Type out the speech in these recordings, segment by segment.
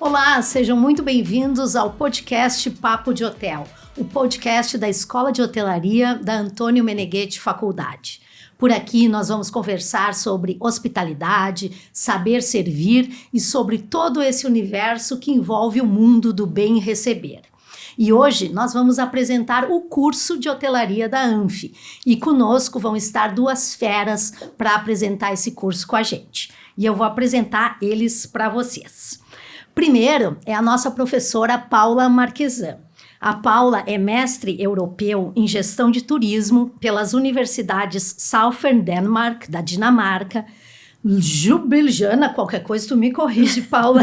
Olá, sejam muito bem-vindos ao podcast Papo de Hotel, o podcast da Escola de Hotelaria da Antônio Meneghetti Faculdade. Por aqui nós vamos conversar sobre hospitalidade, saber servir e sobre todo esse universo que envolve o mundo do bem receber. E hoje nós vamos apresentar o curso de hotelaria da ANF e conosco vão estar duas feras para apresentar esse curso com a gente. E eu vou apresentar eles para vocês. Primeiro é a nossa professora Paula Marquesan. A Paula é mestre europeu em gestão de turismo pelas universidades Southern Denmark, da Dinamarca, Ljubljana, qualquer coisa tu me corrige, Paula,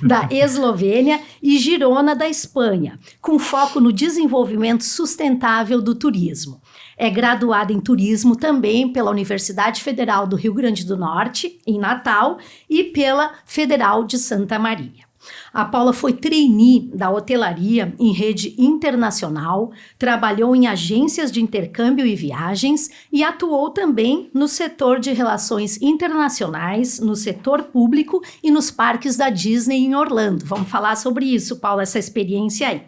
da Eslovênia e Girona, da Espanha, com foco no desenvolvimento sustentável do turismo. É graduada em turismo também pela Universidade Federal do Rio Grande do Norte, em Natal, e pela Federal de Santa Maria. A Paula foi trainee da hotelaria em rede internacional, trabalhou em agências de intercâmbio e viagens e atuou também no setor de relações internacionais, no setor público e nos parques da Disney em Orlando. Vamos falar sobre isso, Paula, essa experiência aí.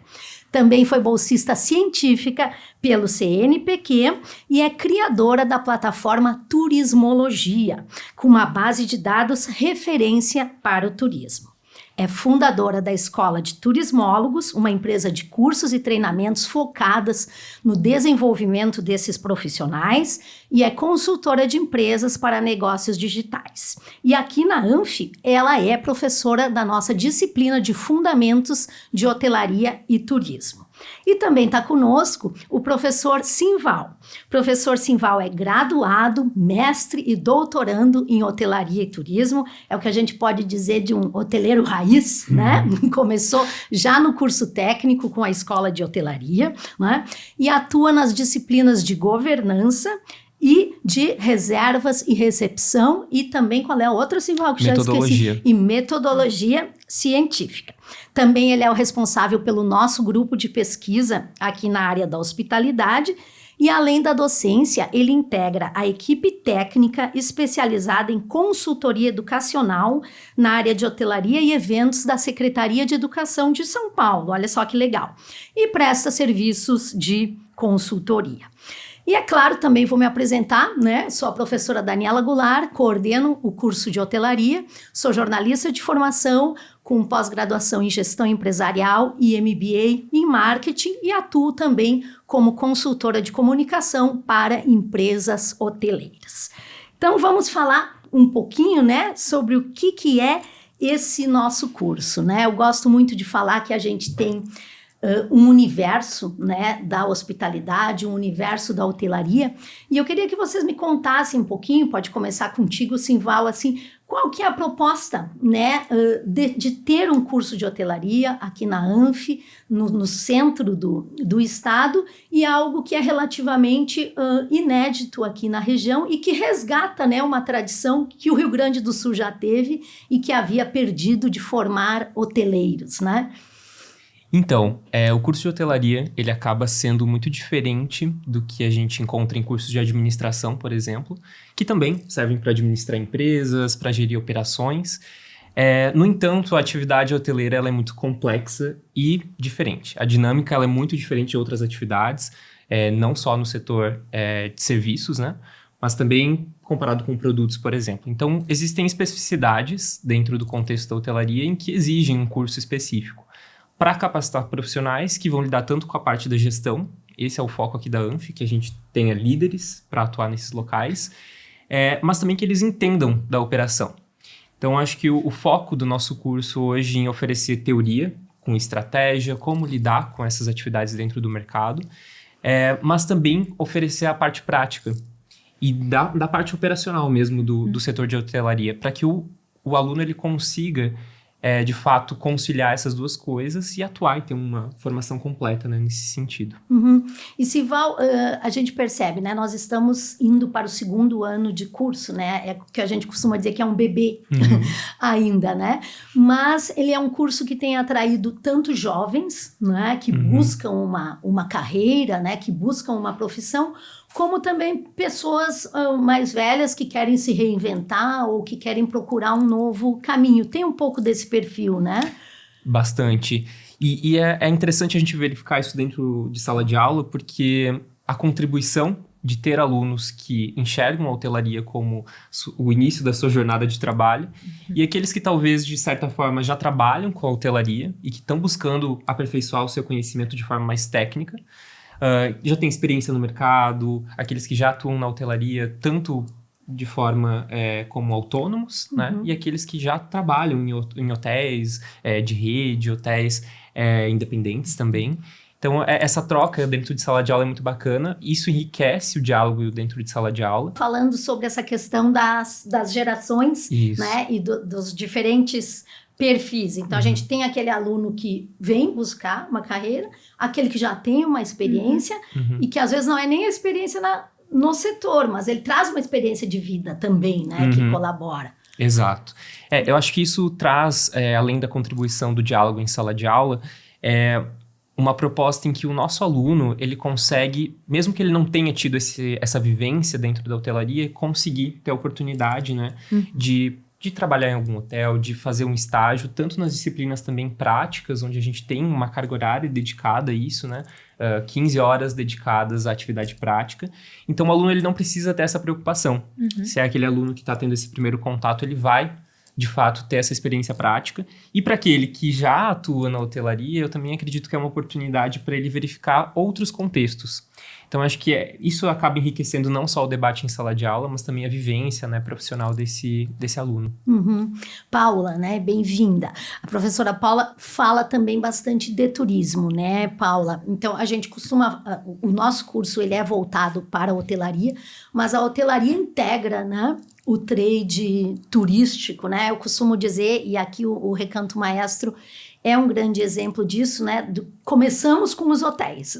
Também foi bolsista científica pelo CNPq e é criadora da plataforma Turismologia, com uma base de dados referência para o turismo. É fundadora da Escola de Turismólogos, uma empresa de cursos e treinamentos focadas no desenvolvimento desses profissionais, e é consultora de empresas para negócios digitais. E aqui na ANF, ela é professora da nossa disciplina de Fundamentos de Hotelaria e Turismo. E também está conosco o professor Simval. O professor Simval é graduado, mestre e doutorando em hotelaria e turismo. É o que a gente pode dizer de um hoteleiro raiz, né? Começou já no curso técnico com a escola de hotelaria, né? E atua nas disciplinas de governança e de reservas e recepção, e também qual é a outra, Simval, que já esqueci? E metodologia científica. Também ele é o responsável pelo nosso grupo de pesquisa aqui na área da hospitalidade, e além da docência, ele integra a equipe técnica especializada em consultoria educacional na área de hotelaria e eventos da Secretaria de Educação de São Paulo, olha só que legal, e presta serviços de consultoria. E é claro, também vou me apresentar, né? Sou a professora Daniela Goulart, coordeno o curso de hotelaria, sou jornalista de formação com pós-graduação em gestão empresarial e MBA em marketing e atuo também como consultora de comunicação para empresas hoteleiras. Então vamos falar um pouquinho, né, sobre o que é esse nosso curso, né? Eu gosto muito de falar que a gente tem um universo, né, da hospitalidade, um universo da hotelaria, e eu queria que vocês me contassem um pouquinho, pode começar contigo, Simval, assim, qual que é a proposta, né, de ter um curso de hotelaria aqui na ANF, no centro do estado, e algo que é relativamente inédito aqui na região e que resgata, né, uma tradição que o Rio Grande do Sul já teve e que havia perdido de formar hoteleiros, né? Então, o curso de hotelaria, ele acaba sendo muito diferente do que a gente encontra em cursos de administração, por exemplo, que também servem para administrar empresas, para gerir operações. No entanto, a atividade hoteleira ela é muito complexa e diferente. A dinâmica ela é muito diferente de outras atividades, não só no setor de serviços, né? Mas também comparado com produtos, por exemplo. Então, existem especificidades dentro do contexto da hotelaria em que exigem um curso específico para capacitar profissionais que vão lidar tanto com a parte da gestão, esse é o foco aqui da ANF, que a gente tenha líderes para atuar nesses locais, mas também que eles entendam da operação. Então, acho que o foco do nosso curso hoje é em oferecer teoria, com estratégia, como lidar com essas atividades dentro do mercado, mas também oferecer a parte prática e da parte operacional mesmo do setor de hotelaria, para que o aluno ele consiga de fato, conciliar essas duas coisas e atuar e ter uma formação completa, né, nesse sentido. Uhum. E Simval, a gente percebe, né, nós estamos indo para o segundo ano de curso, né, é o que a gente costuma dizer que é um bebê ainda, né, mas ele é um curso que tem atraído tanto jovens, né, que buscam uma carreira, né, que buscam uma profissão, como também pessoas mais velhas que querem se reinventar ou que querem procurar um novo caminho. Tem um pouco desse perfil, né? Bastante. E é interessante a gente verificar isso dentro de sala de aula, porque a contribuição de ter alunos que enxergam a hotelaria como o início da sua jornada de trabalho, e aqueles que talvez, de certa forma, já trabalham com a hotelaria e que estão buscando aperfeiçoar o seu conhecimento de forma mais técnica, já têm experiência no mercado, aqueles que já atuam na hotelaria, tanto de forma como autônomos, né? E aqueles que já trabalham em hotéis de rede, hotéis independentes também. Então, essa troca dentro de sala de aula é muito bacana. Isso enriquece o diálogo dentro de sala de aula. Falando sobre essa questão das gerações, Isso. né? E dos diferentes perfis. Então, a gente tem aquele aluno que vem buscar uma carreira, aquele que já tem uma experiência e que às vezes não é nem a experiência no setor, mas ele traz uma experiência de vida também, né? Que colabora. Exato. Eu acho que isso traz, além da contribuição do diálogo em sala de aula, uma proposta em que o nosso aluno, ele consegue, mesmo que ele não tenha tido essa vivência dentro da hotelaria, conseguir ter a oportunidade, né, de trabalhar em algum hotel, de fazer um estágio, tanto nas disciplinas também práticas, onde a gente tem uma carga horária dedicada a isso, né, 15 horas dedicadas à atividade prática. Então, o aluno ele não precisa ter essa preocupação. Se é aquele aluno que está tendo esse primeiro contato, ele vai de fato, ter essa experiência prática. E para aquele que já atua na hotelaria, eu também acredito que é uma oportunidade para ele verificar outros contextos. Então, acho que isso acaba enriquecendo não só o debate em sala de aula, mas também a vivência, né, profissional desse aluno. Paula, né, bem-vinda. A professora Paula fala também bastante de turismo, né, Paula? Então, a gente costuma... O nosso curso, ele é voltado para a hotelaria, mas a hotelaria integra, né, o trade turístico, né? Eu costumo dizer, e aqui o Recanto Maestro é um grande exemplo disso, né? Começamos com os hotéis,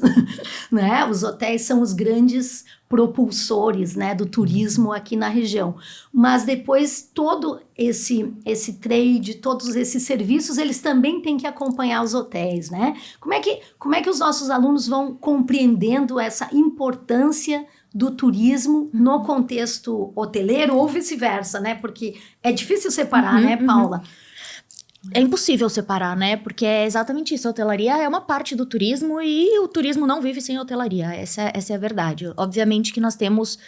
né? Os hotéis são os grandes propulsores, né, do turismo aqui na região. Mas depois todo esse trade, todos esses serviços, eles também têm que acompanhar os hotéis, né? Como é que os nossos alunos vão compreendendo essa importância do turismo no contexto hoteleiro ou vice-versa, né? Porque é difícil separar, né, Paula? É impossível separar, né? Porque é exatamente isso. A hotelaria é uma parte do turismo e o turismo não vive sem hotelaria. Essa é a verdade. Obviamente que nós temos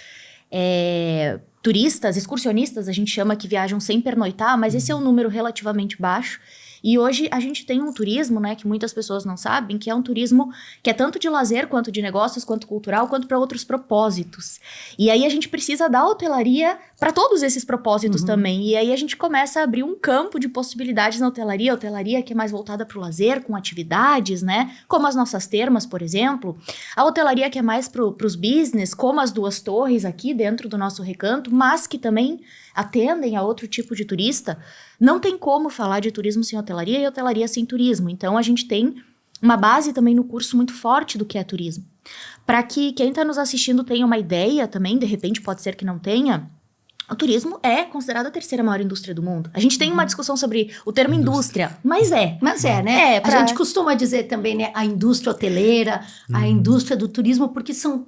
turistas, excursionistas, a gente chama, que viajam sem pernoitar, mas esse é um número relativamente baixo. E hoje a gente tem um turismo, né, que muitas pessoas não sabem, que é um turismo que é tanto de lazer, quanto de negócios, quanto cultural, quanto para outros propósitos. E aí a gente precisa da hotelaria para todos esses propósitos também. E aí a gente começa a abrir um campo de possibilidades na hotelaria. Hotelaria que é mais voltada para o lazer, com atividades, né, como as nossas termas, por exemplo. A hotelaria que é mais para os business, como as Duas Torres aqui dentro do nosso recanto, mas que também atendem a outro tipo de turista. Não tem como falar de turismo sem hotelaria e hotelaria sem turismo. Então, a gente tem uma base também no curso muito forte do que é turismo. Para que quem está nos assistindo tenha uma ideia também, de repente pode ser que não tenha, o turismo é considerado a terceira maior indústria do mundo. A gente tem uma discussão sobre o termo indústria, mas é. Mas né? A gente costuma dizer também, né, a indústria hoteleira, a indústria do turismo, porque são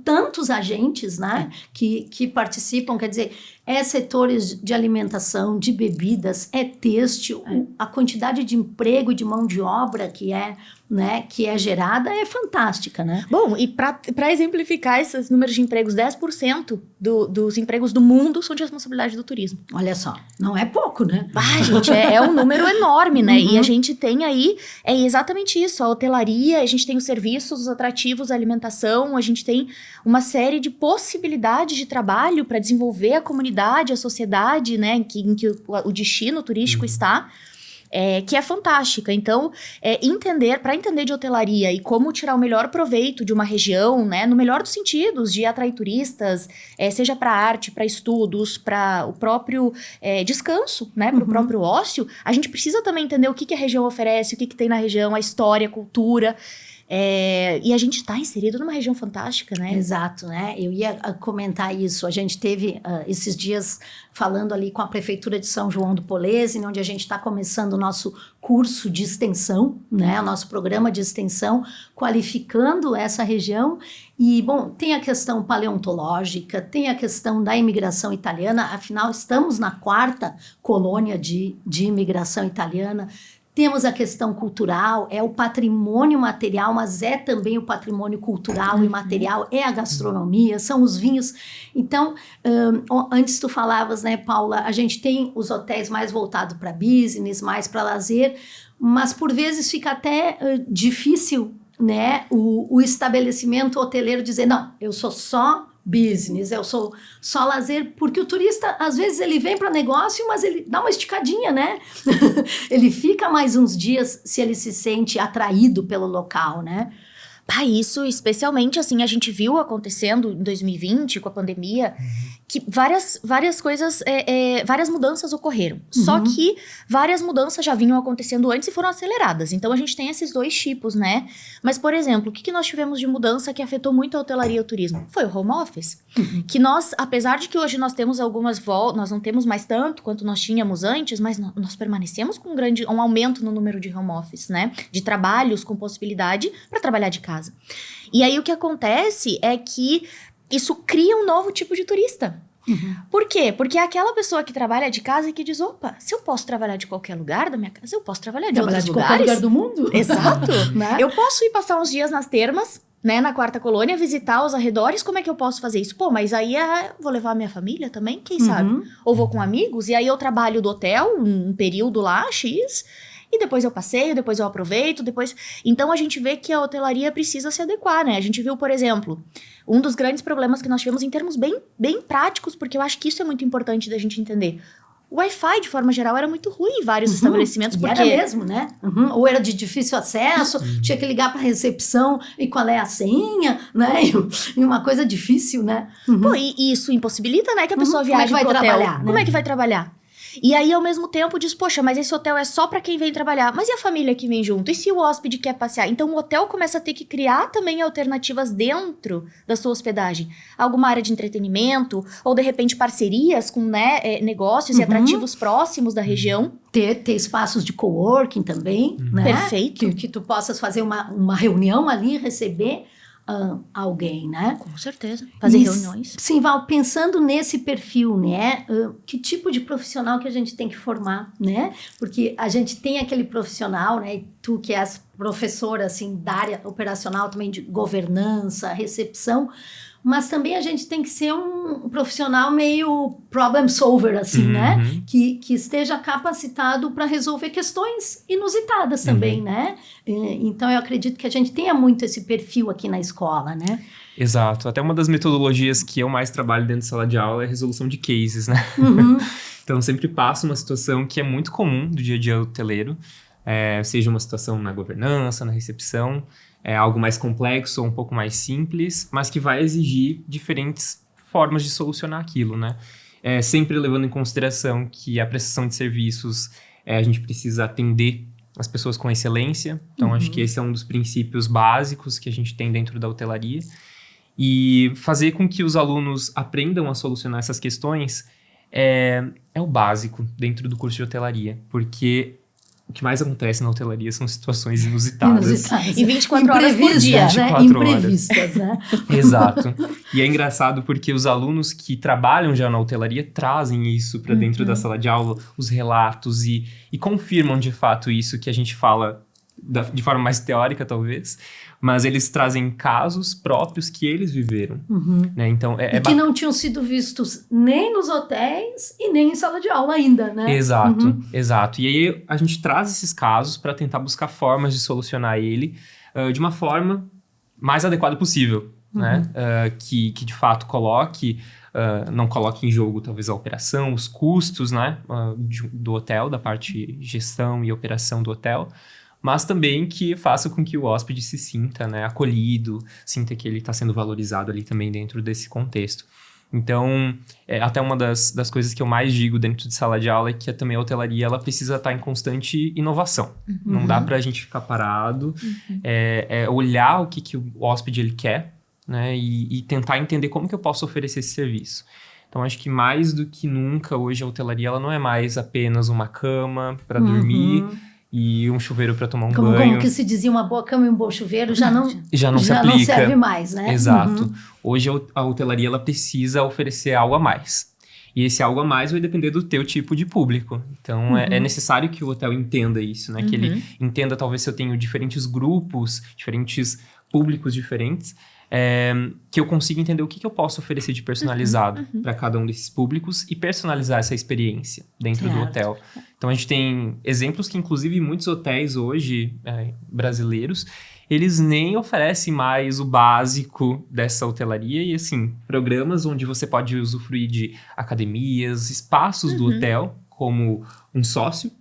tantos agentes, né, que participam, quer dizer, setores de alimentação, de bebidas, têxtil, a quantidade de emprego e de mão de obra que é gerada é fantástica, né? Bom, e para exemplificar esses números de empregos, 10% dos empregos do mundo são de responsabilidade do turismo. Olha só, não é pouco, né? Gente, é um número enorme, né? E a gente tem aí, exatamente isso, a hotelaria, a gente tem os serviços, os atrativos, a alimentação, a gente tem uma série de possibilidades de trabalho para desenvolver a comunidade, a sociedade, né, em que o destino turístico está, que é fantástica. Então, para entender de hotelaria e como tirar o melhor proveito de uma região, né, no melhor dos sentidos, de atrair turistas, seja para arte, para estudos, para o próprio descanso, né, para o próprio ócio, a gente precisa também entender o que a região oferece, o que tem na região, a história, a cultura. E a gente está inserido numa região fantástica, né? Exato, né? Eu ia comentar isso. A gente teve esses dias falando ali com a Prefeitura de São João do Polese, onde a gente está começando o nosso curso de extensão, né? O nosso programa de extensão, qualificando essa região. E, bom, tem a questão paleontológica, tem a questão da imigração italiana, afinal, estamos na 4ª colônia de imigração italiana. Temos a questão cultural, é o patrimônio material, mas é também o patrimônio cultural e material, é a gastronomia, são os vinhos. Então, antes tu falavas, né, Paula, a gente tem os hotéis mais voltados para business, mais para lazer, mas por vezes fica até difícil, né, o estabelecimento hoteleiro dizer, não, eu sou só business, eu sou só lazer, porque o turista, às vezes, ele vem para negócio, mas ele dá uma esticadinha, né? Ele fica mais uns dias se ele se sente atraído pelo local, né? Isso, especialmente, assim, a gente viu acontecendo em 2020, com a pandemia, que várias coisas, várias mudanças ocorreram. Só que várias mudanças já vinham acontecendo antes e foram aceleradas. Então, a gente tem esses dois tipos, né? Mas, por exemplo, o que nós tivemos de mudança que afetou muito a hotelaria e o turismo? Foi o home office. Que nós, apesar de que hoje nós temos algumas nós não temos mais tanto quanto nós tínhamos antes, mas nós permanecemos com um aumento no número de home office, né? De trabalhos com possibilidade para trabalhar de casa. E aí o que acontece é que isso cria um novo tipo de turista. Por quê? Porque é aquela pessoa que trabalha de casa e que diz, opa, se eu posso trabalhar de qualquer lugar da minha casa, eu posso trabalhar de outros lugares. Qualquer lugar do mundo. Exato. Né? Eu posso ir passar uns dias nas termas, né, na Quarta Colônia, visitar os arredores, como é que eu posso fazer isso? Pô, mas aí vou levar a minha família também, quem sabe? Ou vou com amigos, e aí eu trabalho do hotel um período lá, X, e depois eu passeio, depois eu aproveito, depois... Então, a gente vê que a hotelaria precisa se adequar, né? A gente viu, por exemplo, um dos grandes problemas que nós tivemos em termos bem práticos, porque eu acho que isso é muito importante da gente entender. O Wi-Fi, de forma geral, era muito ruim em vários estabelecimentos. Porque... Era mesmo, né? Ou era de difícil acesso, tinha que ligar para a recepção e qual é a senha, né? E uma coisa difícil, né? Pô, e isso impossibilita, né? Que a pessoa viaje pro hotel. Trabalhar, né? Como é que vai trabalhar? E aí, ao mesmo tempo, diz, poxa, mas esse hotel é só pra quem vem trabalhar. Mas e a família que vem junto? E se o hóspede quer passear? Então, o hotel começa a ter que criar também alternativas dentro da sua hospedagem. Alguma área de entretenimento, ou, de repente, parcerias com, né, negócios e atrativos próximos da região. Ter espaços de coworking também, né? Perfeito. Que tu possas fazer uma reunião ali, receber alguém, né? Com certeza. Fazer reuniões. Sim, Val, pensando nesse perfil, né? Que tipo de profissional que a gente tem que formar, né? Porque a gente tem aquele profissional, né? E tu que és professora, assim, da área operacional também de governança, recepção, mas também a gente tem que ser um profissional meio problem solver, assim, né? Que esteja capacitado para resolver questões inusitadas também, né? Então, eu acredito que a gente tenha muito esse perfil aqui na escola, né? Exato. Até uma das metodologias que eu mais trabalho dentro de sala de aula é a resolução de cases, né? Então, eu sempre passo uma situação que é muito comum do dia a dia hoteleiro, seja uma situação na governança, na recepção, algo mais complexo ou um pouco mais simples, mas que vai exigir diferentes formas de solucionar aquilo, né? Sempre levando em consideração que a prestação de serviços, a gente precisa atender as pessoas com excelência. Então, acho que esse é um dos princípios básicos que a gente tem dentro da hotelaria. E fazer com que os alunos aprendam a solucionar essas questões é o básico dentro do curso de hotelaria, porque o que mais acontece na hotelaria são situações inusitadas. E 24 horas por dia, né? Imprevistas, né? Exato. E é engraçado porque os alunos que trabalham já na hotelaria trazem isso para dentro da sala de aula, os relatos, e confirmam de fato isso que a gente fala de forma mais teórica, talvez, mas eles trazem casos próprios que eles viveram, né? Então, que não tinham sido vistos nem nos hotéis e nem em sala de aula ainda, né? Exato, exato. E aí a gente traz esses casos para tentar buscar formas de solucionar ele de uma forma mais adequada possível, né? Que de fato não coloque em jogo talvez a operação, os custos, né? Do hotel, da parte gestão e operação do hotel, mas também que faça com que o hóspede se sinta, né, acolhido, sinta que ele está sendo valorizado ali também dentro desse contexto. Então, até uma das coisas que eu mais digo dentro de sala de aula é que também a hotelaria ela precisa estar em constante inovação. Não dá para a gente ficar parado, olhar o que o hóspede ele quer, né, e tentar entender como que eu posso oferecer esse serviço. Então, acho que mais do que nunca, hoje a hotelaria ela não é mais apenas uma cama para dormir, e um chuveiro para tomar um banho. Como que se dizia, uma boa cama e um bom chuveiro já não se aplica. Não serve mais, né? Exato. Hoje a hotelaria ela precisa oferecer algo a mais. E esse algo a mais vai depender do teu tipo de público. Então, é necessário que o hotel entenda isso, né? Que ele entenda, talvez, se eu tenho diferentes grupos, diferentes públicos diferentes, que eu consiga entender o que eu posso oferecer de personalizado para cada um desses públicos e personalizar essa experiência dentro do hotel. Então, a gente tem exemplos que, inclusive, muitos hotéis hoje, brasileiros, eles nem oferecem mais o básico dessa hotelaria e, assim, programas onde você pode usufruir de academias, espaços do hotel, como um sócio.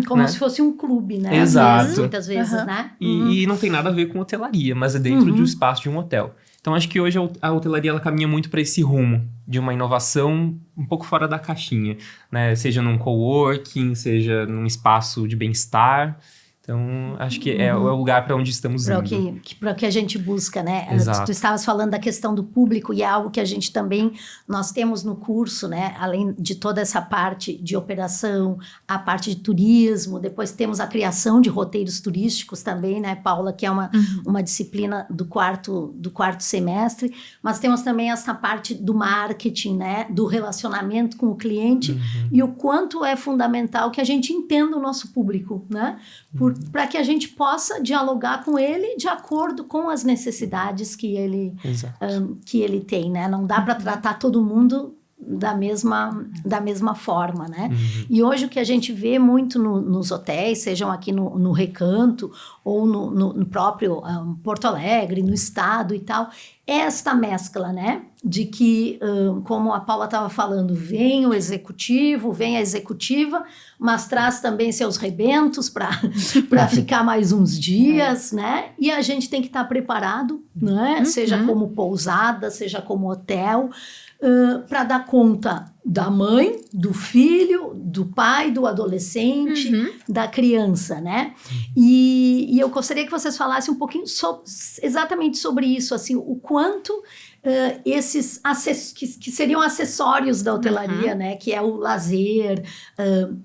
Como né? se fosse um clube, né? Exato. Muitas vezes, né? E não tem nada a ver com hotelaria, mas é dentro do espaço de um hotel. Então, acho que hoje a hotelaria ela caminha muito para esse rumo de uma inovação um pouco fora da caixinha, né? Seja num coworking, seja num espaço de bem-estar. Então, acho que é o lugar para onde estamos indo. Para o que a gente busca, né? Exato. Tu estavas falando da questão do público e é algo que a gente também, nós temos no curso, né? Além de toda essa parte de operação, a parte de turismo, depois temos a criação de roteiros turísticos também, né, Paula? Que é uma disciplina do quarto semestre, mas temos também essa parte do marketing, né? Do relacionamento com o cliente e o quanto é fundamental que a gente entenda o nosso público, né? Para que a gente possa dialogar com ele de acordo com as necessidades que ele tem, né? Não dá para tratar todo mundo da mesma forma, né? E hoje o que a gente vê muito nos hotéis, sejam aqui no Recanto ou no próprio Porto Alegre, no estado e tal, é esta mescla, né? De que, como a Paula estava falando, vem o executivo, vem a executiva, mas traz também seus rebentos para ficar mais uns dias, né? E a gente tem que estar preparado, né? Seja como pousada, seja como hotel, para dar conta da mãe, do filho, do pai, do adolescente, da criança, né? E eu gostaria que vocês falassem um pouquinho exatamente sobre isso, assim, o quanto esses que seriam acessórios da hotelaria, né? Que é o lazer,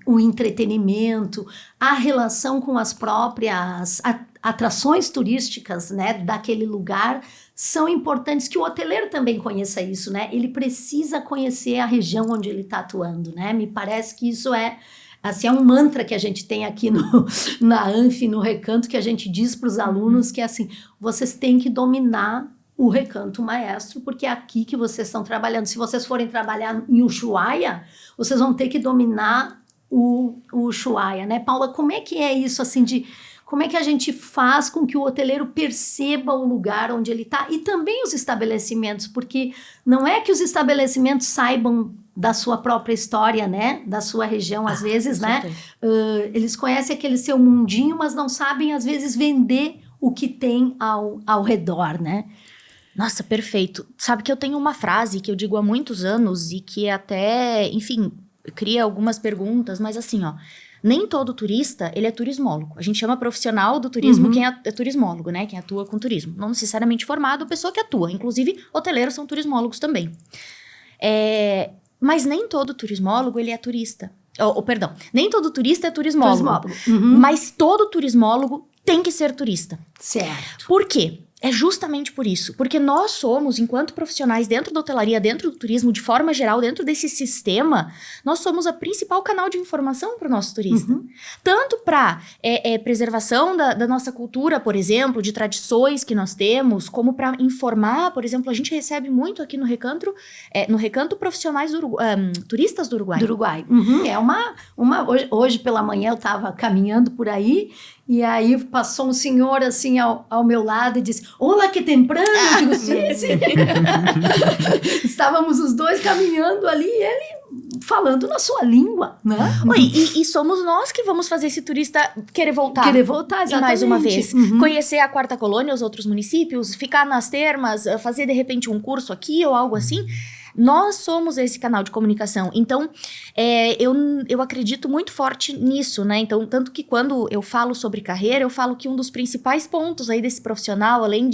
o entretenimento, a relação com as próprias atrações turísticas, né? Daquele lugar, são importantes que o hoteleiro também conheça isso, né? Ele precisa conhecer a região onde ele está atuando, né? Me parece que isso é um mantra que a gente tem aqui na ANF, no Recanto, que a gente diz para os alunos que é assim, vocês têm que dominar o Recanto Maestro, porque é aqui que vocês estão trabalhando. Se vocês forem trabalhar em Ushuaia, vocês vão ter que dominar o Ushuaia, né? Paula, como é que é isso, assim, como é que a gente faz com que o hoteleiro perceba o lugar onde ele está? E também os estabelecimentos, porque não é que os estabelecimentos saibam da sua própria história, né? Da sua região, às vezes, né? Eles conhecem aquele seu mundinho, mas não sabem, às vezes, vender o que tem ao redor, né? Nossa, perfeito. Sabe que eu tenho uma frase que eu digo há muitos anos e que até, enfim, cria algumas perguntas, mas assim, ó... Nem todo turista, ele é turismólogo. A gente chama profissional do turismo quem é turismólogo, né? Quem atua com turismo. Não necessariamente formado, pessoa que atua. Inclusive, hoteleiros são turismólogos também. Mas nem todo turismólogo, ele é turista. Perdão, nem todo turista é turismólogo. Mas todo turismólogo tem que ser turista. Certo. Por quê? É justamente por isso, porque nós somos, enquanto profissionais dentro da hotelaria, dentro do turismo, de forma geral, dentro desse sistema, nós somos a principal canal de informação para o nosso turista. Tanto para preservação da nossa cultura, por exemplo, de tradições que nós temos, como para informar, por exemplo, a gente recebe muito aqui no Recanto profissionais turistas do Uruguai. Do Uruguai. Hoje pela manhã eu estava caminhando por aí, e aí passou um senhor assim ao meu lado e disse, olá, que temprano! Eu digo, sim. Estávamos os dois caminhando ali e ele falando na sua língua, né? E somos nós que vamos fazer esse turista querer voltar. Querer voltar, exatamente. E mais uma vez. Conhecer a Quarta Colônia, os outros municípios, ficar nas termas, fazer de repente um curso aqui ou algo assim. Nós somos esse canal de comunicação. Então, eu acredito muito forte nisso, né? Então, tanto que quando eu falo sobre carreira, eu falo que um dos principais pontos aí desse profissional, além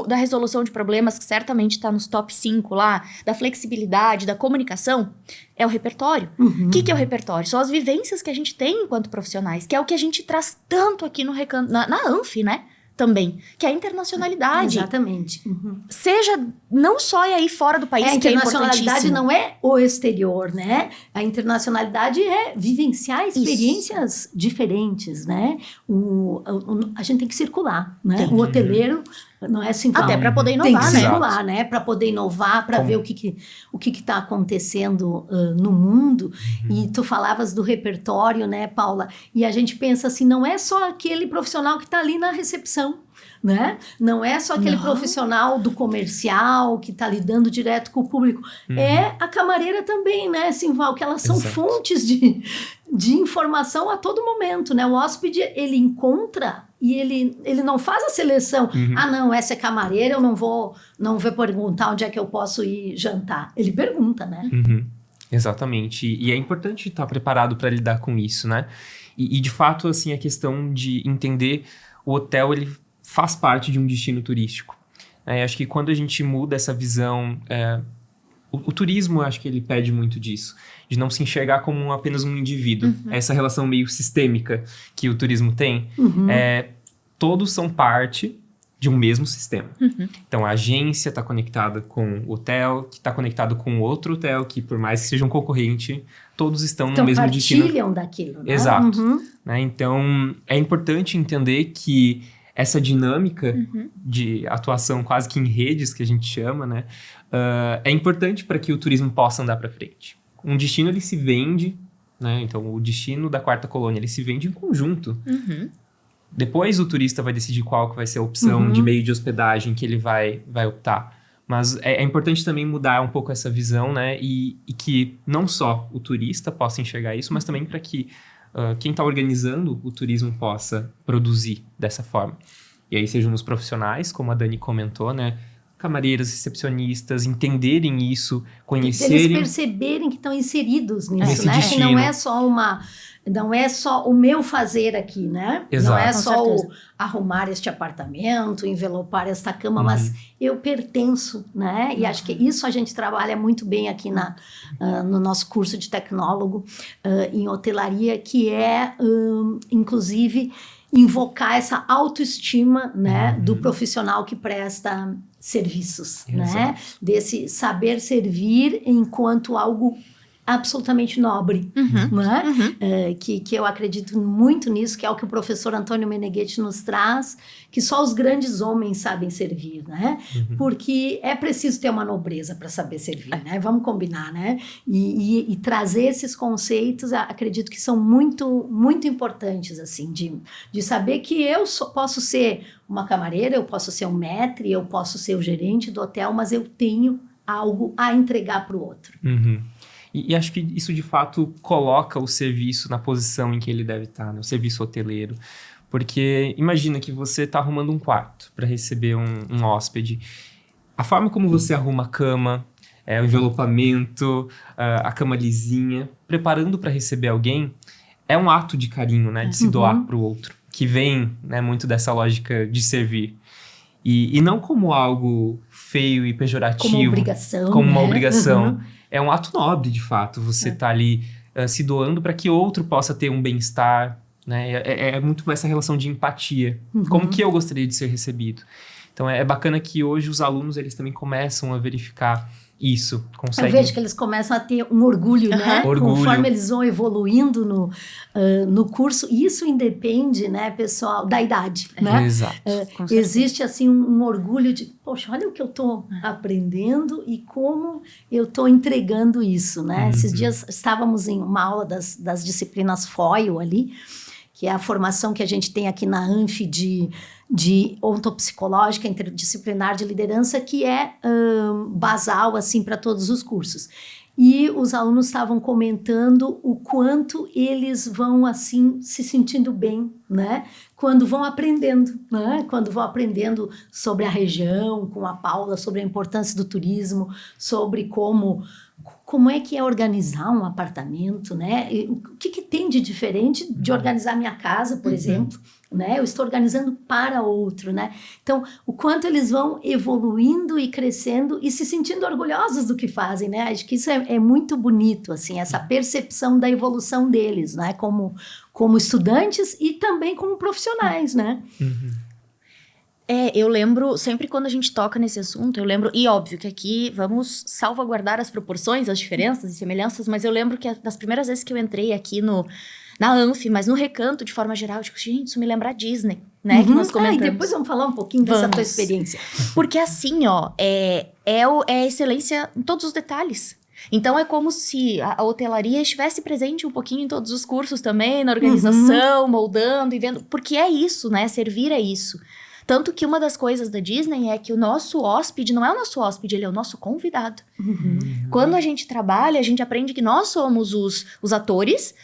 da resolução de problemas, que certamente está nos top 5 lá, da flexibilidade, da comunicação, é o repertório. O que é o repertório? São as vivências que a gente tem enquanto profissionais, que é o que a gente traz tanto aqui no Recanto, na ANF, né? também, que é a internacionalidade. Exatamente. Seja não só aí fora do país, A que é internacionalidade importantíssimo. não é o exterior, né? A internacionalidade é vivenciar experiências diferentes, né? A gente tem que circular, né? Tem. O hoteleiro não é assim... Até para poder tem que inovar, né? circular, né? Para poder inovar, para ver o que está acontecendo no mundo. E tu falavas do repertório, né, Paula? E a gente pensa assim, não é só aquele profissional que está ali na recepção, né? Não é só aquele profissional do comercial que está lidando direto com o público. É a camareira também, né, Simval? Que elas são fontes de informação a todo momento, né? O hóspede, ele encontra e ele não faz a seleção. Ah, não, essa é camareira, eu não vou perguntar onde é que eu posso ir jantar. Ele pergunta, né? Exatamente. E é importante estar preparado para lidar com isso, né? E de fato, assim, a questão de entender o hotel, ele faz parte de um destino turístico. Acho que quando a gente muda essa visão... O turismo, acho que ele pede muito disso. De não se enxergar como apenas um indivíduo. Essa relação meio sistêmica que o turismo tem. Todos são parte de um mesmo sistema. Então, a agência está conectada com o hotel, que está conectado com outro hotel, que por mais que seja um concorrente, todos estão no mesmo destino. Partilham daquilo, né? Exato. Então, é importante entender que essa dinâmica de atuação quase que em redes, que a gente chama, né? É importante para que o turismo possa andar para frente. Um destino, ele se vende, né? Então, o destino da Quarta Colônia, ele se vende em conjunto. Depois, o turista vai decidir qual que vai ser a opção de meio de hospedagem que ele vai optar. Mas é importante também mudar um pouco essa visão, né? E que não só o turista possa enxergar isso, mas também para que quem está organizando o turismo possa produzir dessa forma. E aí sejam os profissionais, como a Dani comentou, né? Camareiras, recepcionistas, entenderem isso, conhecerem... Eles perceberem que estão inseridos nisso, nesse né? destino. Que não é só o meu fazer aqui, né? Exato. Não é Com só certeza. o arrumar este apartamento, envelopar esta cama, mas eu pertenço, né? E acho que isso a gente trabalha muito bem aqui no nosso curso de tecnólogo em hotelaria, que é, inclusive, invocar essa autoestima, né, do profissional que presta serviços, né? Desse saber servir enquanto algo absolutamente nobre, né? Que eu acredito muito nisso, que é o que o professor Antônio Meneghetti nos traz, que só os grandes homens sabem servir, né? Porque é preciso ter uma nobreza para saber servir, né? Vamos combinar, né? E trazer esses conceitos, acredito que são muito, muito importantes, assim, de saber que eu posso ser uma camareira, eu posso ser um maître, eu posso ser o gerente do hotel, mas eu tenho algo a entregar para o outro. E acho que isso, de fato, coloca o serviço na posição em que ele deve estar, né? O serviço hoteleiro. Porque imagina que você está arrumando um quarto para receber um hóspede. A forma como você arruma a cama, o envelopamento, a cama lisinha, preparando para receber alguém, é um ato de carinho, né? De se doar para o outro. Que vem, né, muito dessa lógica de servir. E não como algo feio e pejorativo. Como obrigação. Como uma né? obrigação. É um ato nobre, de fato. Você tá ali se doando para que outro possa ter um bem-estar, né? É muito essa relação de empatia. Como que eu gostaria de ser recebido? Então, é bacana que hoje os alunos, eles também começam a verificar isso. Eu vejo que eles começam a ter um orgulho, né? Orgulho. Conforme eles vão evoluindo no curso. Isso independe, né, pessoal, da idade, né? Exato. Existe, assim, um orgulho de, poxa, olha o que eu estou aprendendo e como eu estou entregando isso, né? Esses dias estávamos em uma aula das disciplinas FOIL ali, que é a formação que a gente tem aqui na ANF de ontopsicológica interdisciplinar de liderança, que é basal, assim, para todos os cursos. E os alunos estavam comentando o quanto eles vão, assim, se sentindo bem, né? Quando vão aprendendo, né? Quando vão aprendendo sobre a região, com a Paula, sobre a importância do turismo, sobre como é que é organizar um apartamento, né? E o que tem de diferente de organizar minha casa, por exemplo, né? Eu estou organizando para outro, né? Então, o quanto eles vão evoluindo e crescendo e se sentindo orgulhosos do que fazem, né? Acho que isso é muito bonito, assim, essa percepção da evolução deles, né? Como estudantes e também como profissionais, né? Eu lembro, sempre quando a gente toca nesse assunto, eu lembro, e óbvio que aqui vamos salvaguardar as proporções, as diferenças e semelhanças, mas eu lembro que das primeiras vezes que eu entrei aqui na Anf, mas no Recanto, de forma geral, eu digo, gente, isso me lembra a Disney, né, que nós comentamos. E depois vamos falar um pouquinho dessa tua experiência. Porque assim, ó, é excelência em todos os detalhes. Então, é como se a hotelaria estivesse presente um pouquinho em todos os cursos também, na organização, moldando e vendo, porque é isso, né, servir é isso. Tanto que uma das coisas da Disney é que o nosso hóspede não é o nosso hóspede, ele é o nosso convidado. Quando a gente trabalha, a gente aprende que nós somos os atores.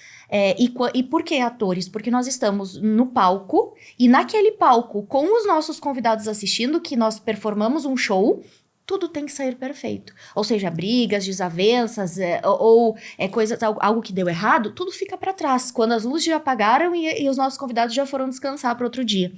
E por que atores? Porque nós estamos no palco, e naquele palco, com os nossos convidados assistindo, que nós performamos um show, tudo tem que sair perfeito. Ou seja, brigas, desavenças, coisas, algo que deu errado, tudo fica para trás. Quando as luzes já apagaram e os nossos convidados já foram descansar para outro dia.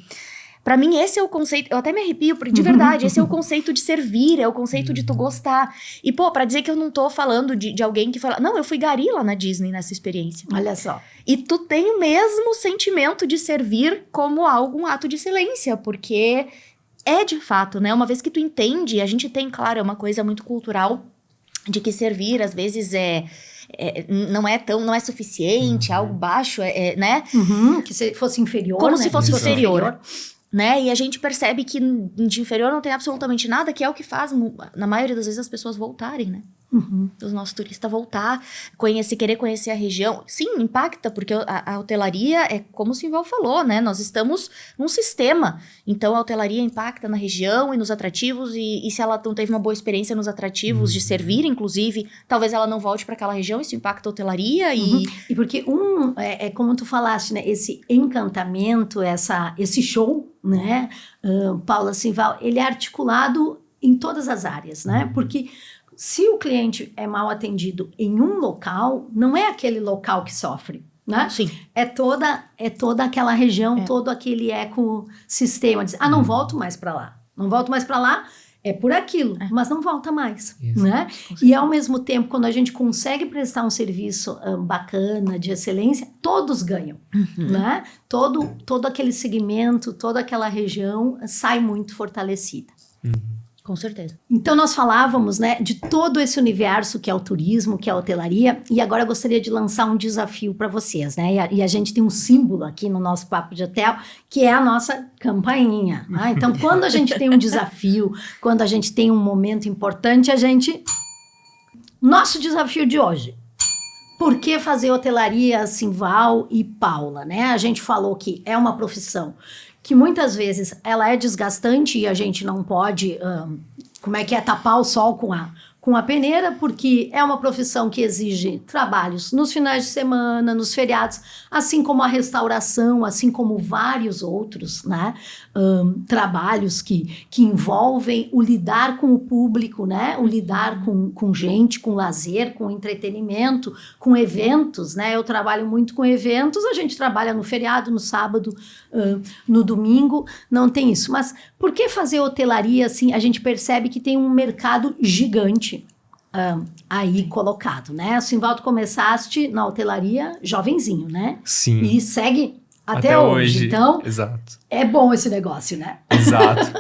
Pra mim, esse é o conceito, eu até me arrepio, porque de verdade, esse é o conceito de servir, é o conceito de tu gostar. E, pra dizer que eu não tô falando de alguém que fala, não, eu fui gari lá na Disney nessa experiência. Olha só. E tu tem o mesmo sentimento de servir como um ato de excelência, porque é de fato, né? Uma vez que tu entende, a gente tem, claro, é uma coisa muito cultural, de que servir, às vezes, não é suficiente, algo baixo, né? Que se fosse inferior, como né? se fosse inferior. Né? E a gente percebe que de inferior não tem absolutamente nada, que é o que faz, na maioria das vezes, as pessoas voltarem, né? Os nossos turistas voltar, querer conhecer a região. Sim, impacta, porque a hotelaria é como o Simval falou, né? Nós estamos num sistema. Então, a hotelaria impacta na região e nos atrativos. E se ela não teve uma boa experiência nos atrativos de servir, inclusive, talvez ela não volte para aquela região. Isso impacta a hotelaria. E porque como tu falaste, né? Esse encantamento, esse show, né? Paula Simval, ele é articulado em todas as áreas, né? Porque se o cliente é mal atendido em um local, não é aquele local que sofre, né? Sim. É toda aquela região, todo aquele ecossistema. Diz, não volto mais para lá. Não volto mais para lá, é por aquilo, mas não volta mais, né? E ao mesmo tempo, quando a gente consegue prestar um serviço bacana, de excelência, todos ganham, né? Todo aquele segmento, toda aquela região sai muito fortalecida. Com certeza. Então, nós falávamos, né, de todo esse universo que é o turismo, que é a hotelaria, e agora eu gostaria de lançar um desafio para vocês, né? E a gente tem um símbolo aqui no nosso Papo de Hotel, que é a nossa campainha, né? Então, quando a gente tem um desafio, quando a gente tem um momento importante, Nosso desafio de hoje. Por que fazer hotelaria, Simval e Paula, né? A gente falou que é uma profissão que muitas vezes ela é desgastante e a gente não pode, tapar o sol com a peneira, porque é uma profissão que exige trabalhos nos finais de semana, nos feriados, assim como a restauração, assim como vários outros, né? Trabalhos que envolvem o lidar com o público, né? O lidar com gente, com lazer, com entretenimento, com eventos, né? Eu trabalho muito com eventos, a gente trabalha no feriado, no sábado, no domingo, não tem isso. Mas por que fazer hotelaria assim? A gente percebe que tem um mercado gigante aí colocado, né? Simval, tu começaste na hotelaria jovenzinho, né? Sim. E segue até hoje. Então, exato. É bom esse negócio, né? Exato.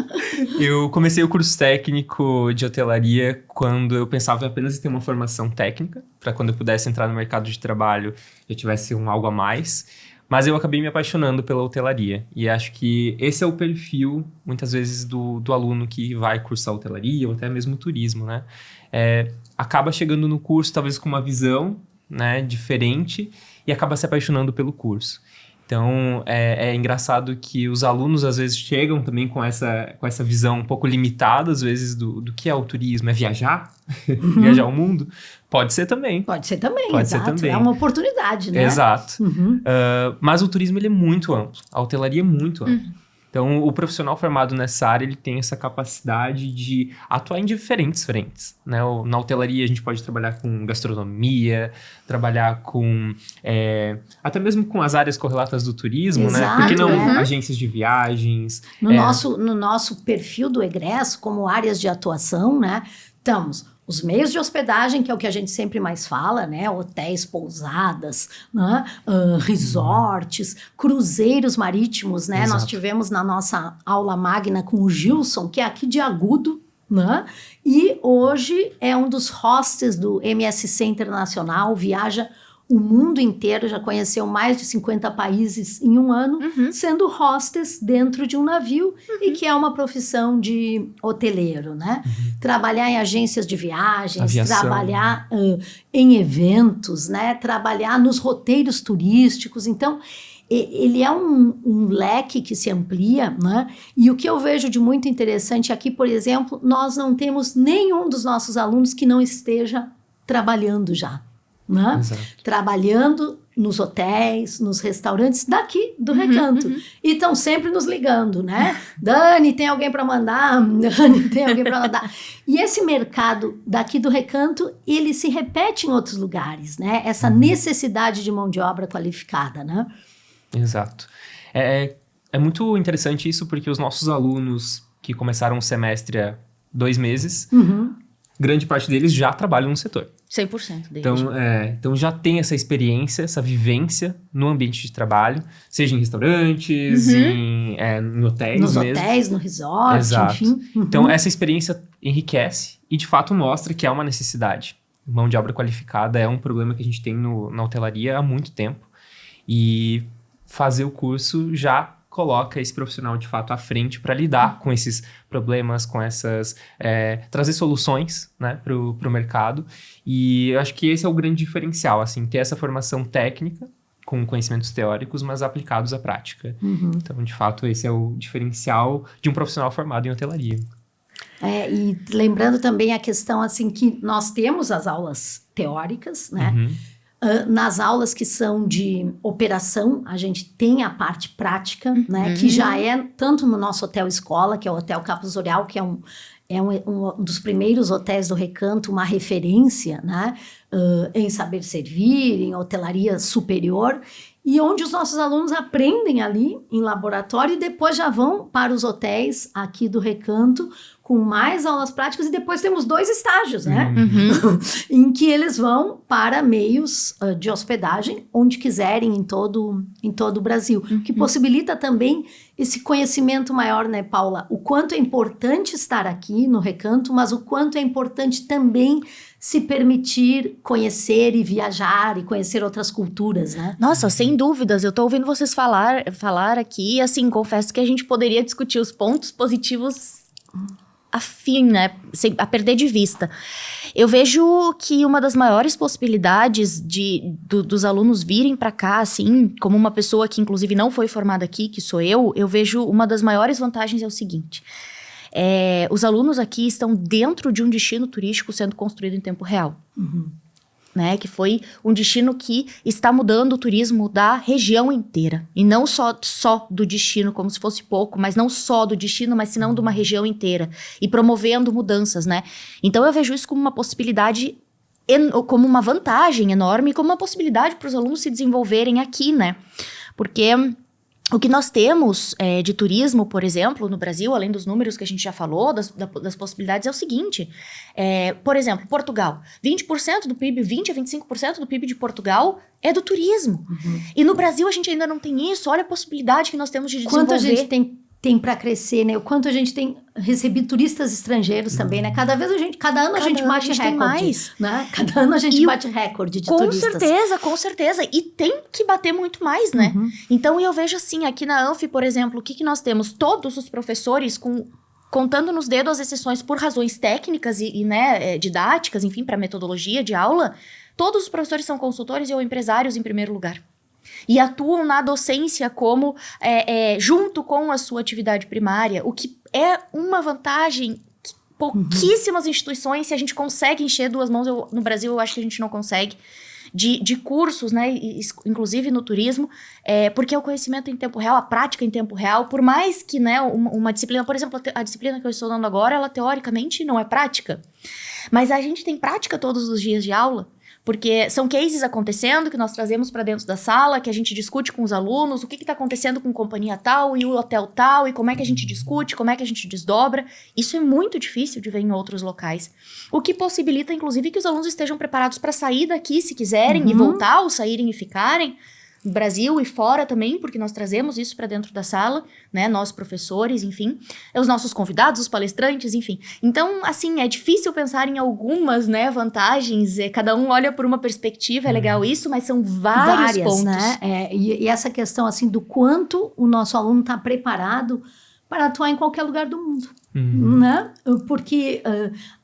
Eu comecei o curso técnico de hotelaria quando eu pensava apenas em ter uma formação técnica, para quando eu pudesse entrar no mercado de trabalho eu tivesse algo a mais. Mas eu acabei me apaixonando pela hotelaria. E acho que esse é o perfil, muitas vezes, do aluno que vai cursar hotelaria ou até mesmo turismo, né? Acaba chegando no curso, talvez com uma visão, né, diferente e acaba se apaixonando pelo curso. Então, é engraçado que os alunos, às vezes, chegam também com essa visão um pouco limitada, às vezes, do que é o turismo. É viajar? Viajar o mundo? Pode ser também. Pode ser também, Pode exato. ser também. É uma oportunidade, né? Exato. Mas o turismo, ele é muito amplo. A hotelaria é muito ampla. Então, o profissional formado nessa área, ele tem essa capacidade de atuar em diferentes frentes, né? Na hotelaria, a gente pode trabalhar com gastronomia, trabalhar com... até mesmo com as áreas correlatas do turismo, exato, né? Por que não agências de viagens? No nosso perfil do egresso, como áreas de atuação, né? Estamos os meios de hospedagem, que é o que a gente sempre mais fala, né? Hotéis, pousadas, né? Resorts, cruzeiros marítimos, né? Exato. Nós tivemos na nossa aula magna com o Gilson, que é aqui de Agudo, né? E hoje é um dos hostess do MSC Internacional, viaja o mundo inteiro, já conheceu mais de 50 países em um ano, sendo hostess dentro de um navio, e que é uma profissão de hoteleiro, né? Trabalhar em agências de viagens, Aviação. trabalhar em eventos, né? Trabalhar nos roteiros turísticos. Então, ele é um leque que se amplia, né? E o que eu vejo de muito interessante aqui, por exemplo, nós não temos nenhum dos nossos alunos que não esteja trabalhando já. Né? Trabalhando nos hotéis, nos restaurantes daqui do Recanto. E estão sempre nos ligando, né? Dani, tem alguém para mandar? Dani, tem alguém para mandar? E esse mercado daqui do Recanto, ele se repete em outros lugares, né? Essa necessidade de mão de obra qualificada, né? Exato. É muito interessante isso, porque os nossos alunos que começaram o semestre há 2 meses, grande parte deles já trabalham no setor. 100% deles. Então já tem essa experiência, essa vivência no ambiente de trabalho, seja em restaurantes, em hotéis Nos mesmo. hotéis, no resort, Exato. enfim. Então essa experiência enriquece e de fato mostra que é uma necessidade. Mão de obra qualificada é um problema que a gente tem na hotelaria há muito tempo. E fazer o curso já coloca esse profissional de fato à frente para lidar com esses problemas, com essas... trazer soluções, né, para o mercado. E eu acho que esse é o grande diferencial, assim, ter essa formação técnica com conhecimentos teóricos, mas aplicados à prática. Então, de fato, esse é o diferencial de um profissional formado em hotelaria. E lembrando também a questão, assim, que nós temos as aulas teóricas, né? Nas aulas que são de operação, a gente tem a parte prática, né? Que já é tanto no nosso hotel escola, que é o Hotel Campos Orial, que é um dos primeiros hotéis do Recanto, uma referência, né? Em saber servir, em hotelaria superior, e onde os nossos alunos aprendem ali em laboratório e depois já vão para os hotéis aqui do Recanto com mais aulas práticas, e depois temos 2 estágios, né? Em que eles vão para meios de hospedagem, onde quiserem, em todo o Brasil. Que possibilita também esse conhecimento maior, né, Paula? O quanto é importante estar aqui no Recanto, mas o quanto é importante também se permitir conhecer e viajar e conhecer outras culturas, né? Nossa, sem dúvidas. Eu tô ouvindo vocês falar aqui, assim, confesso que a gente poderia discutir os pontos positivos afim, né? A perder de vista. Eu vejo que uma das maiores possibilidades dos alunos virem para cá, assim, como uma pessoa que inclusive não foi formada aqui, que sou eu vejo uma das maiores vantagens é o seguinte: os alunos aqui estão dentro de um destino turístico sendo construído em tempo real. Né, que foi um destino que está mudando o turismo da região inteira. E não só do destino, como se fosse pouco, mas não só do destino, mas senão de uma região inteira. E promovendo mudanças, né? Então eu vejo isso como uma possibilidade, como uma vantagem enorme, e como uma possibilidade para os alunos se desenvolverem aqui, né? Porque o que nós temos de turismo, por exemplo, no Brasil, além dos números que a gente já falou, das possibilidades, é o seguinte. Por exemplo, Portugal. 20% do PIB, 20% a 25% do PIB de Portugal é do turismo. E no Brasil a gente ainda não tem isso. Olha a possibilidade que nós temos de desenvolver. Quanto a gente tem para crescer, né? O quanto a gente tem recebido turistas estrangeiros também, né? Cada ano a gente bate recorde, né? Cada ano a gente bate recorde de turistas. Com certeza. E tem que bater muito mais, né? Então, eu vejo assim, aqui na Anfi, por exemplo, o que nós temos? Todos os professores contando nos dedos as exceções por razões técnicas e didáticas, enfim, para metodologia de aula, todos os professores são consultores ou empresários em primeiro lugar. E atuam na docência como junto com a sua atividade primária, o que é uma vantagem que pouquíssimas instituições, se a gente consegue encher 2 mãos, no Brasil eu acho que a gente não consegue, de cursos, né, inclusive no turismo, porque o conhecimento em tempo real, a prática em tempo real, por mais que, né, uma disciplina, por exemplo, a disciplina que eu estou dando agora, ela teoricamente não é prática, mas a gente tem prática todos os dias de aula, Porque são cases acontecendo que nós trazemos para dentro da sala, que a gente discute com os alunos, o que está acontecendo com companhia tal e o hotel tal, e como é que a gente discute, como é que a gente desdobra. Isso é muito difícil de ver em outros locais. O que possibilita, inclusive, que os alunos estejam preparados para sair daqui, se quiserem, e voltar, ou saírem e ficarem. No Brasil e fora também, porque nós trazemos isso para dentro da sala, né? Nós, professores, enfim. Os nossos convidados, os palestrantes, enfim. Então, assim, é difícil pensar em algumas, né, vantagens. Cada um olha por uma perspectiva, é legal isso, mas são vários pontos. Né? E essa questão, assim, do quanto o nosso aluno está preparado para atuar em qualquer lugar do mundo. Né? Porque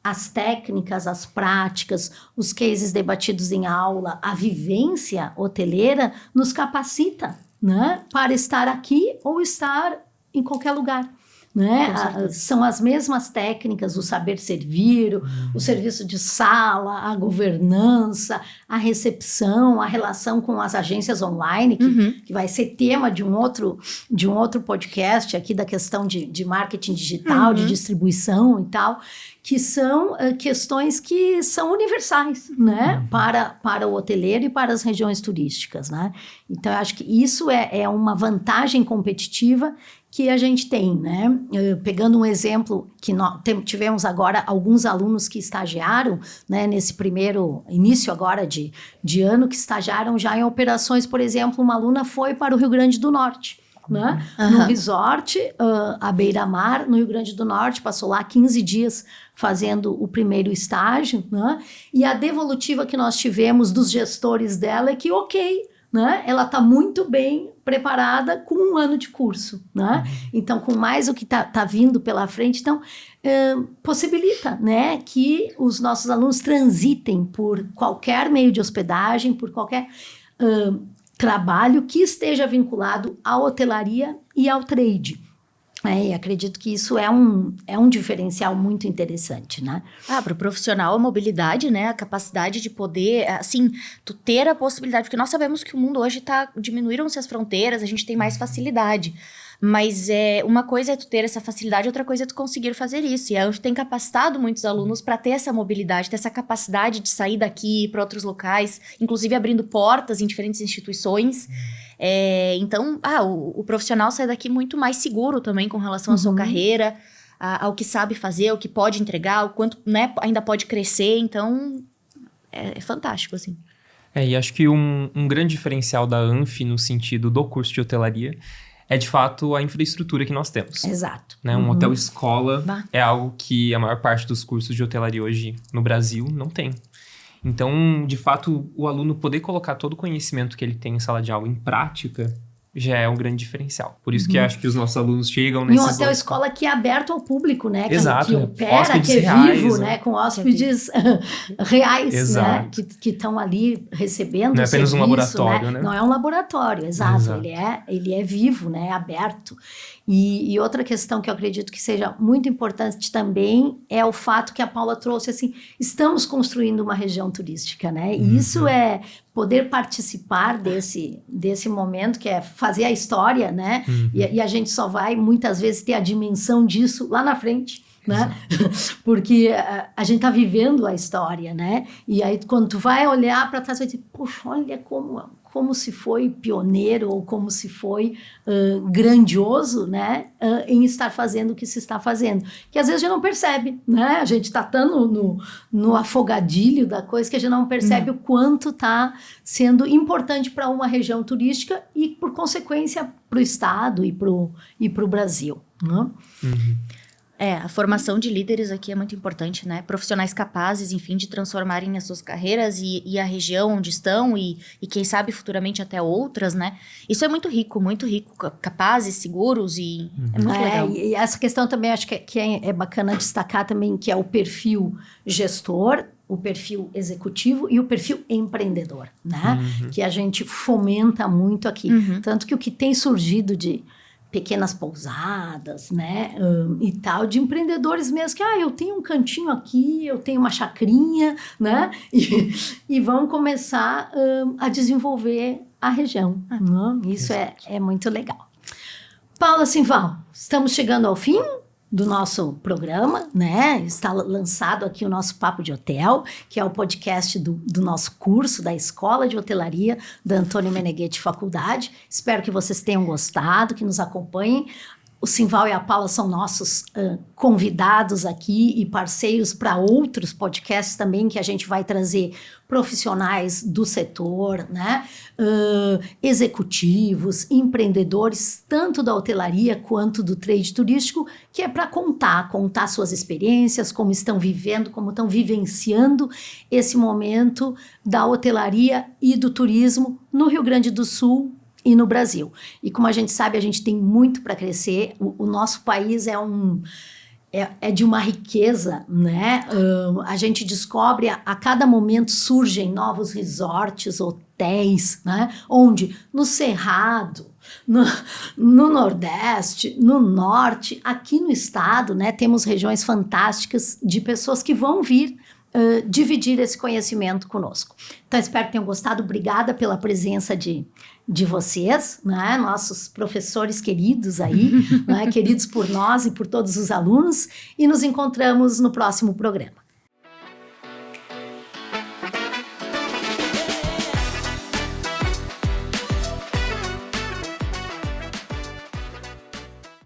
as técnicas, as práticas, os cases debatidos em aula, a vivência hoteleira nos capacita, né? Para estar aqui ou estar em qualquer lugar. Né? São as mesmas técnicas, o saber servir, o serviço de sala, a governança, a recepção, a relação com as agências online, que vai ser tema de um outro podcast aqui da questão de marketing digital, de distribuição e tal, que são questões que são universais, né? Para o hoteleiro e para as regiões turísticas, né? Então, eu acho que isso é uma vantagem competitiva que a gente tem, né? Pegando um exemplo que nós tivemos agora alguns alunos que estagiaram, né, nesse primeiro início agora de ano, que estagiaram já em operações, por exemplo, uma aluna foi para o Rio Grande do Norte, né? No resort, à beira-mar, no Rio Grande do Norte, passou lá 15 dias fazendo o primeiro estágio, né? E a devolutiva que nós tivemos dos gestores dela é que, né? Ela está muito bem preparada com 1 ano de curso, né? Então, com mais o que tá vindo pela frente, então, possibilita, né, que os nossos alunos transitem por qualquer meio de hospedagem, por qualquer trabalho que esteja vinculado à hotelaria e ao trade. E acredito que isso é um diferencial muito interessante, né? Para o profissional, a mobilidade, né? A capacidade de poder, assim, tu ter a possibilidade, porque nós sabemos que o mundo hoje diminuíram-se as fronteiras, a gente tem mais facilidade. Mas uma coisa é tu ter essa facilidade, outra coisa é tu conseguir fazer isso. E a UF tem capacitado muitos alunos para ter essa mobilidade, ter essa capacidade de sair daqui para outros locais, inclusive abrindo portas em diferentes instituições. Então, o profissional sai daqui muito mais seguro também com relação à sua carreira, ao que sabe fazer, ao que pode entregar, o quanto, né, ainda pode crescer. Então, é fantástico, assim. E acho que um grande diferencial da ANF no sentido do curso de hotelaria é, de fato, a infraestrutura que nós temos. Exato. Né? Um hotel-escola é algo que a maior parte dos cursos de hotelaria hoje no Brasil não tem. Então, de fato, o aluno poder colocar todo o conhecimento que ele tem em sala de aula em prática já é um grande diferencial. Por isso que acho que os nossos alunos chegam nesses... E um hotel-escola que é aberto ao público, né? Exato. Que opera, hóspedes que é reais, vivo, né? Com hóspedes reais, exato, né? Que estão ali recebendo não é apenas serviço, um laboratório, né? Não é um laboratório, exato. Ele é vivo, né? Aberto. E outra questão que eu acredito que seja muito importante também é o fato que a Paula trouxe, assim, estamos construindo uma região turística, né? E isso é poder participar desse momento, que é fazer a história, né? E a gente só vai, muitas vezes, ter a dimensão disso lá na frente, né? Porque a gente tá vivendo a história, né? E aí, quando tu vai olhar para trás, vai dizer, poxa, olha como se foi pioneiro ou como se foi grandioso, né, em estar fazendo o que se está fazendo. Que às vezes a gente não percebe, né? A gente está tão no afogadilho da coisa que a gente não percebe o quanto está sendo importante para uma região turística e, por consequência, para o Estado e para o Brasil. Né? A formação de líderes aqui é muito importante, né? Profissionais capazes, enfim, de transformarem as suas carreiras e a região onde estão e quem sabe futuramente até outras, né? Isso é muito rico, capazes, seguros e é muito legal. E essa questão também acho que é bacana destacar também, que é o perfil gestor, o perfil executivo e o perfil empreendedor, né? Que a gente fomenta muito aqui. Tanto que o que tem surgido de pequenas pousadas, né, e tal, de empreendedores mesmo, que, eu tenho um cantinho aqui, eu tenho uma chacrinha, né, e vão começar a desenvolver a região. Isso é muito legal. Paula Simval, estamos chegando ao fim? do nosso programa, né? Está lançado aqui o nosso Papo de Hotel, que é o podcast do nosso curso da Escola de Hotelaria da Antônio Meneghetti Faculdade. Espero que vocês tenham gostado, que nos acompanhem. O Simval e a Paula são nossos convidados aqui e parceiros para outros podcasts também, que a gente vai trazer profissionais do setor, né? Executivos, empreendedores, tanto da hotelaria quanto do trade turístico, que é para contar suas experiências, como estão vivendo, como estão vivenciando esse momento da hotelaria e do turismo no Rio Grande do Sul e no Brasil. E como a gente sabe, a gente tem muito para crescer. O nosso país é de uma riqueza, né? A gente descobre, a cada momento surgem novos resorts, hotéis, né? Onde? No Cerrado, no Nordeste, no Norte, aqui no estado, né? Temos regiões fantásticas de pessoas que vão vir dividir esse conhecimento conosco. Então, espero que tenham gostado. Obrigada pela presença de vocês, né? Nossos professores queridos aí, né? Queridos por nós e por todos os alunos. E nos encontramos no próximo programa.